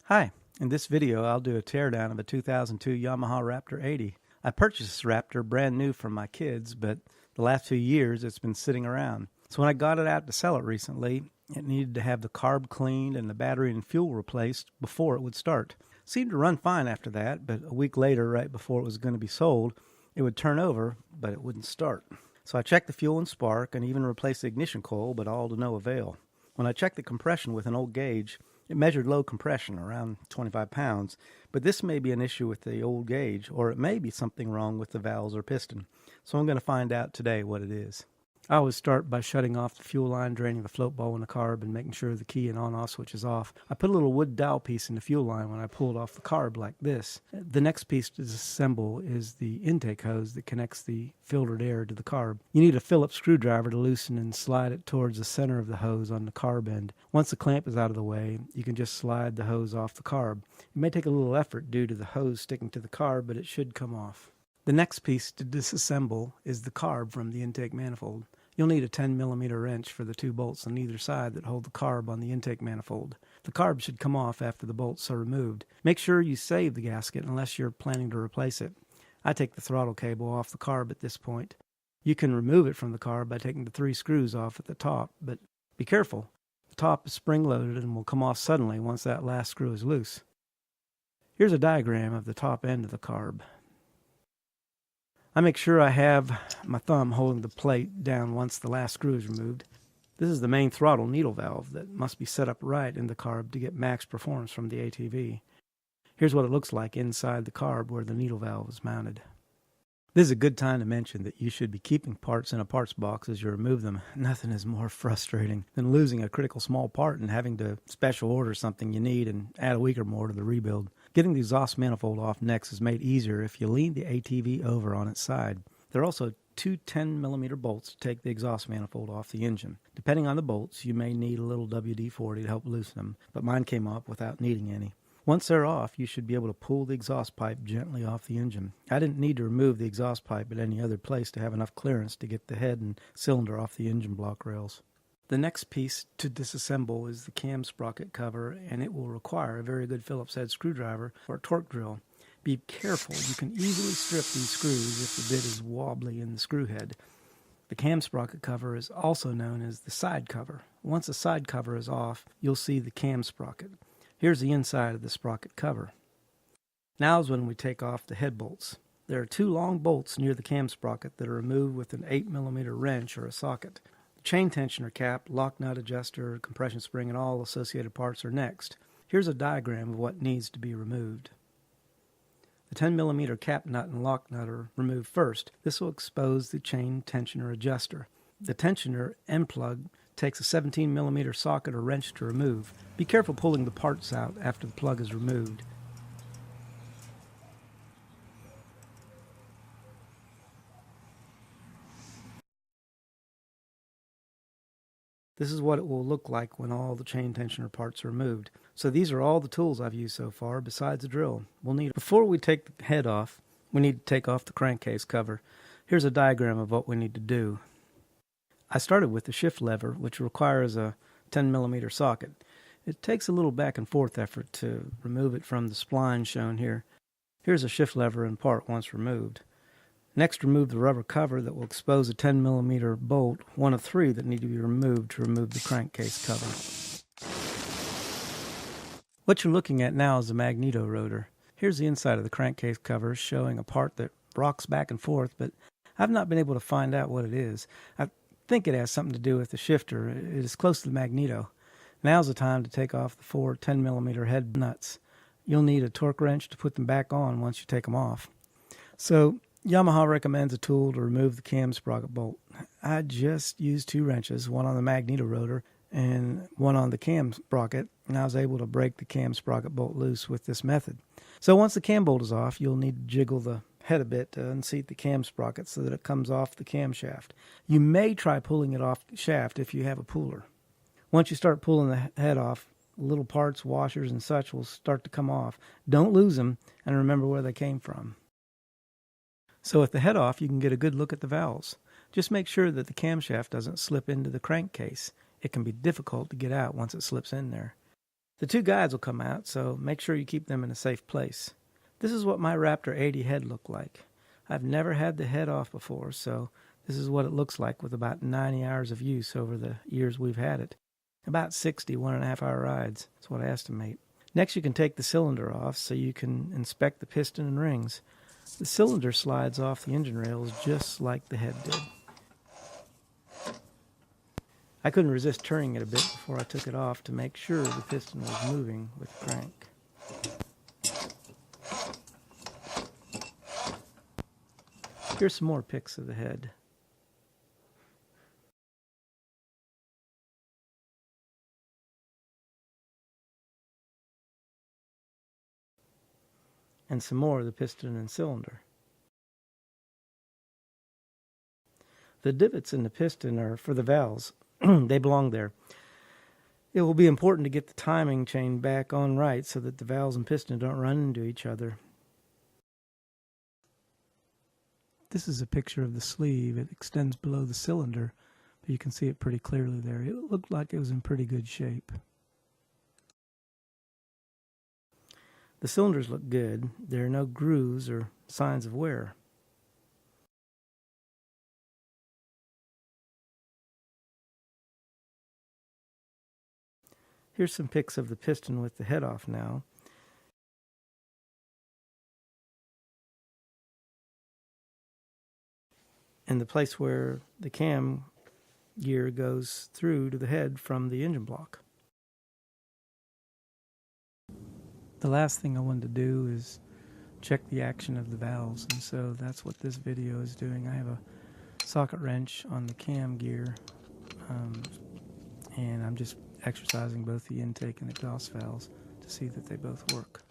Hi, in this video I'll do a teardown of a 2002 Yamaha Raptor 80. I purchased this Raptor brand new for my kids, but the last few years it's been sitting around. So when I got it out to sell it recently, it needed to have the carb cleaned and the battery and fuel replaced before it would start. It seemed to run fine after that, but a week later, right before it was going to be sold, it would turn over, but it wouldn't start. So I checked the fuel and spark and even replaced the ignition coil, but all to no avail. When I checked the compression with an old gauge, it measured low compression, around 25 pounds, but this may be an issue with the old gauge, or it may be something wrong with the valves or piston. So I'm going to find out today what it is. I always start by shutting off the fuel line, draining the float ball in the carb, and making sure the key and on-off switch is off. I put a little wood dowel piece in the fuel line when I pulled off the carb like this. The next piece to disassemble is the intake hose that connects the filtered air to the carb. You need a Phillips screwdriver to loosen and slide it towards the center of the hose on the carb end. Once the clamp is out of the way, you can just slide the hose off the carb. It may take a little effort due to the hose sticking to the carb, but it should come off. The next piece to disassemble is the carb from the intake manifold. You'll need a 10mm wrench for the two bolts on either side that hold the carb on the intake manifold. The carb should come off after the bolts are removed. Make sure you save the gasket unless you're planning to replace it. I take the throttle cable off the carb at this point. You can remove it from the carb by taking the 3 screws off at the top, but be careful. The top is spring-loaded and will come off suddenly once that last screw is loose. Here's a diagram of the top end of the carb. I make sure I have my thumb holding the plate down once the last screw is removed. This is the main throttle needle valve that must be set up right in the carb to get max performance from the ATV. Here's what it looks like inside the carb where the needle valve is mounted. This is a good time to mention that you should be keeping parts in a parts box as you remove them. Nothing is more frustrating than losing a critical small part and having to special order something you need and add a week or more to the rebuild. Getting the exhaust manifold off next is made easier if you lean the ATV over on its side. There are also two 10mm bolts to take the exhaust manifold off the engine. Depending on the bolts, you may need a little WD-40 to help loosen them, but mine came off without needing any. Once they're off, you should be able to pull the exhaust pipe gently off the engine. I didn't need to remove the exhaust pipe at any other place to have enough clearance to get the head and cylinder off the engine block rails. The next piece to disassemble is the cam sprocket cover, and it will require a very good Phillips head screwdriver or a torque drill. Be careful, you can easily strip these screws if the bit is wobbly in the screw head. The cam sprocket cover is also known as the side cover. Once the side cover is off, you'll see the cam sprocket. Here's the inside of the sprocket cover. Now is when we take off the head bolts. There are 2 long bolts near the cam sprocket that are removed with an 8mm wrench or a socket. The chain tensioner cap, lock nut adjuster, compression spring, and all associated parts are next. Here's a diagram of what needs to be removed. The 10mm cap nut and lock nut are removed first. This will expose the chain tensioner adjuster. The tensioner end plug takes a 17mm socket or wrench to remove. Be careful pulling the parts out after the plug is removed. This is what it will look like when all the chain tensioner parts are removed. So these are all the tools I've used so far besides the drill. Before we take the head off, we need to take off the crankcase cover. Here's a diagram of what we need to do. I started with the shift lever, which requires a 10mm socket. It takes a little back and forth effort to remove it from the spline shown here. Here's a shift lever in part once removed. Next, remove the rubber cover that will expose a 10mm bolt, one of 3 that need to be removed to remove the crankcase cover. What you're looking at now is the magneto rotor. Here's the inside of the crankcase cover showing a part that rocks back and forth, but I've not been able to find out what it is. I think it has something to do with the shifter. It is close to the magneto. Now's the time to take off the 4 10mm head nuts. You'll need a torque wrench to put them back on once you take them off. So Yamaha recommends a tool to remove the cam sprocket bolt. I just used 2 wrenches, one on the magneto rotor and one on the cam sprocket, and I was able to break the cam sprocket bolt loose with this method. So once the cam bolt is off, you'll need to jiggle the head a bit to unseat the cam sprocket so that it comes off the camshaft. You may try pulling it off the shaft if you have a puller. Once you start pulling the head off, little parts, washers, and such will start to come off. Don't lose them, and remember where they came from. So with the head off, you can get a good look at the valves. Just make sure that the camshaft doesn't slip into the crankcase. It can be difficult to get out once it slips in there. The two guides will come out, so make sure you keep them in a safe place. This is what my Raptor 80 head looked like. I've never had the head off before, so this is what it looks like with about 90 hours of use over the years we've had it. About 60 1.5-hour rides. That's what I estimate. Next, you can take the cylinder off so you can inspect the piston and rings. The cylinder slides off the engine rails just like the head did. I couldn't resist turning it a bit before I took it off to make sure the piston was moving with the crank. Here's some more pics of the head. And some more of the piston and cylinder. The divots in the piston are for the valves. They belong there. It will be important to get the timing chain back on right so that the valves and piston don't run into each other. This is a picture of the sleeve. It extends below the cylinder, but you can see it pretty clearly there. It looked like it was in pretty good shape. The cylinders look good. There are no grooves or signs of wear. Here's some pics of the piston with the head off now. And the place where the cam gear goes through to the head from the engine block. The last thing I wanted to do is check the action of the valves, and so that's what this video is doing. I have a socket wrench on the cam gear, and I'm just exercising both the intake and exhaust valves to see that they both work.